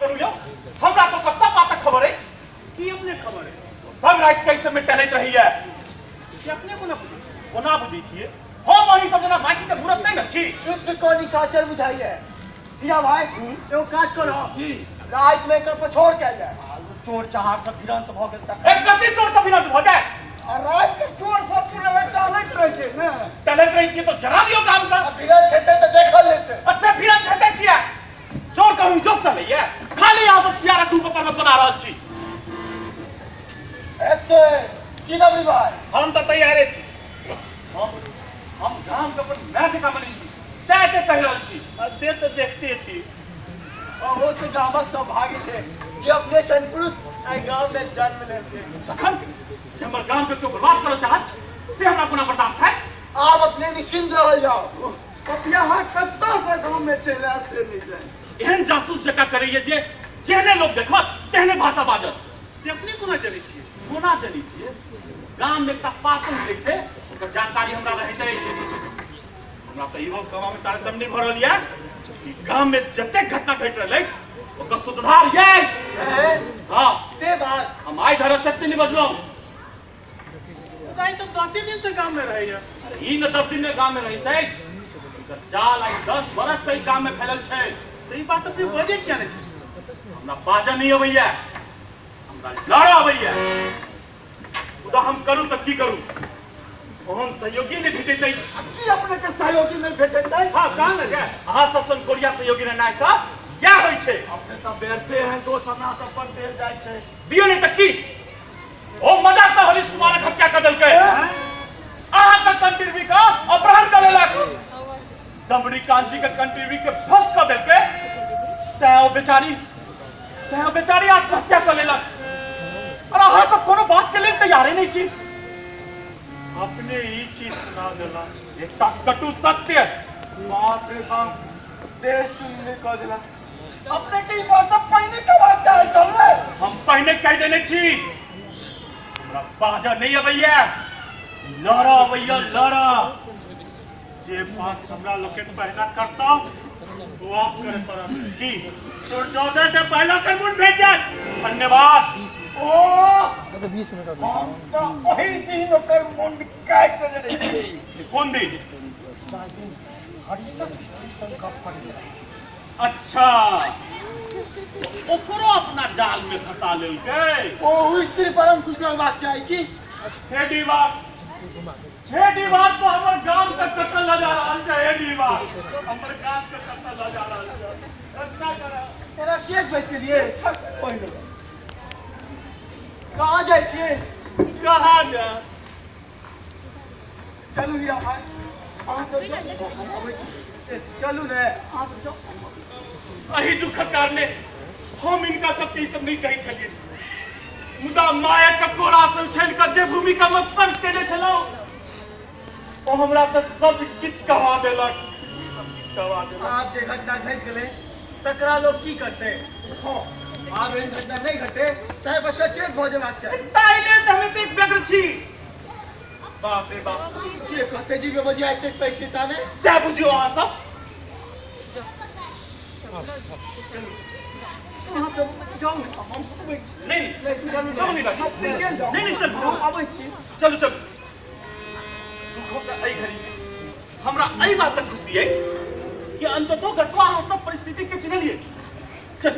करू यो हमरा तो सब बात खबर है कि अपने खबर है सब रात कैसे में टहलैत रही है कि अपने कोना बुझी छिए हम वही सब जना माटी के मूरत नहीं न छी शुद्ध को निशाचर बुझाइए हिया भाई एगो काज करो की रात में कर पछोड़ के जाए चोर चहार सब भिरंत भ गेल तक एक गति चोर सब भिरंत भ जाए आ रात के चोर सब पूरा टहलैत रहे छे ना टहलैत रही छी तो जरा दियो काम का भिरंत हेतै त देखल लेते अच्छा भिरंत हेतै किया चोर कहूं जोक चलैया खाली यहां सब सियारा धूप पर में बना रहल छी एते की दबरी भाई हम तो तैयारे छी हम गांव के पर मैच का बनी छी ते कह रहल छी से तो देखते छी ओ से गामक सब भागी छे जे अपने सन पुरुष आई गांव में जन्म लेते तखन जे हमर गांव के बर्बाद करल चाहत से हमरा कोना बर्दाश्त है आप अपने निश्चिंत रह जाओ अब यहाँ कत्ता से गांव में चले आप से नहीं जाए एहन जासूस जका करैये जे जेहने लोग देखत तेहने भाषा बाजत से अपने कोना जनै छियै कोना जनै छियै गांव में एकटा पातन होइ छै ओकर जानकारी हमरा रहैत अछि हमरा त इहो गांव में तारतम्य नहीं भरल या कि गांव में जते घटना घट रहल अछि ओकर सुधार ये अछि हां से बात हम आइ धर सत्य नहीं बजलौ बताई तो 10 दिन से गांव में रही है ई न 10 दिन में गांव में रहित अछि जाल आई 10 बरस से गांव में फैलल छै तो ई बात अपने बजे क्या नहीं हमरा बाजा नहीं अबैया हमरा लड़ अबैया उदा हम करू त की करू ओहन सहयोगी ने भेटैत अछि की अपने के सहयोगी नहीं भेटैत है हां कहां न जाय अहाँ सब सन कोरिया सहयोगी ने नाय सब क्या होय छै अपने त बेरते हैं दोस्त हमरा सब पर देल जाय छै दियो नहीं तक की ओ मजा से हरीश कुमार हत्या कर देलकै अहाँ का कंट्रीब्यू का अपहरण कर लेलक दमड़ी कांची के कंट्रीब्यू के भ्रष्ट कर देलकै तै ओ बेचारी आत्महत्या कर लेलक और अहाँ सब कोनो बात के लेल तैयार नहीं छी अपने ही की सुना देला एकटा कटु सत्य बाप रे बाप देश सुनने को दिला अपने की बात सब पहले के बात चाहे चल रे हम पहले कह देने छी हमरा बाजा नहीं अबैया लड़ा अबैया लड़ा जे बात हमरा लोग के पहला करता वो आप करे परम की सूर्योदय से पहला कर मुंड भेज जाए धन्यवाद ओ तो 20 मिनट हम तो वही दिन ओकर मुंड काट के दे कौन दिन चार दिन हरिसक स्टेशन का पड़ी अच्छा ओकरो अपना जाल में फंसा लेल छै ओ स्त्री परम कुछ लोग बात चाहे की हेडी बात तो हमर गांव का कत्ल ल जा रहल छै हेडी बात हमर गांव का कत्ल ल जा रहल छै अच्छा करा तेरा केक बेच के लिए पहले कहाँ जाए छिए कहाँ जा चलू हीरा भाई अहाँ सब चलू ने अहाँ सब जाओ अही दुख कारणे हम इनका सबके ई सब नहीं कही छलिए मुदा माया का कोरा से उछल कर जे भूमि का स्पर्श केने छलौ ओ हमरा से सब किछ कहवा देलक आप जे घटना घट गेले तकरा लोग की करते हो आप इन घटना नहीं घटे चाहे बस सचेत भ जेबाक चाही ताइले हमें तो एक बेगर छी बाप रे बाप ये कहते जी के बजाय के पैसे ताने से बुझियो अहाँ सब अहाँ सब जाओ ने हम अबै छी नहीं चलू चलो नहीं बाजी नहीं चल हम अबै छी चलो दुखों का आई घड़ी में हमरा आई बात तक खुशी है कि अंततः घटवा हम सब परिस्थिति के चिन्ह लिए चल